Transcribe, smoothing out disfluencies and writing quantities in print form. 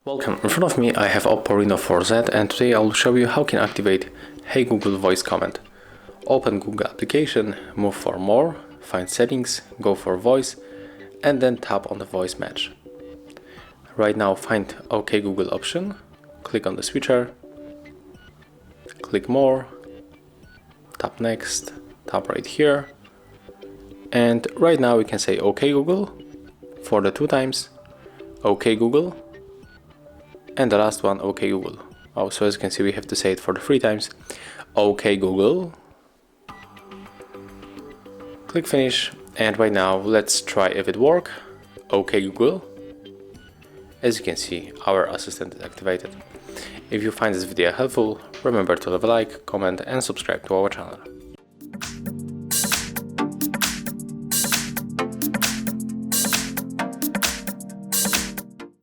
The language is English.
Welcome, in front of me I have Oppo Reno4 Z, and today I will show you how you can activate Hey Google voice command. Open Google application, move for more, find settings, go for voice, and then tap on the voice match. Right now find OK Google option, click on the switcher, click more, tap next, tap right here, and right now we can say OK Google for the 2 times, OK Google, and the last one, OK Google. Oh, so as you can see, we have to say it for the 3 times. OK Google. Click finish, and right now let's try if it works. OK Google. As you can see, our assistant is activated. If you find this video helpful, remember to leave a like, comment and subscribe to our channel.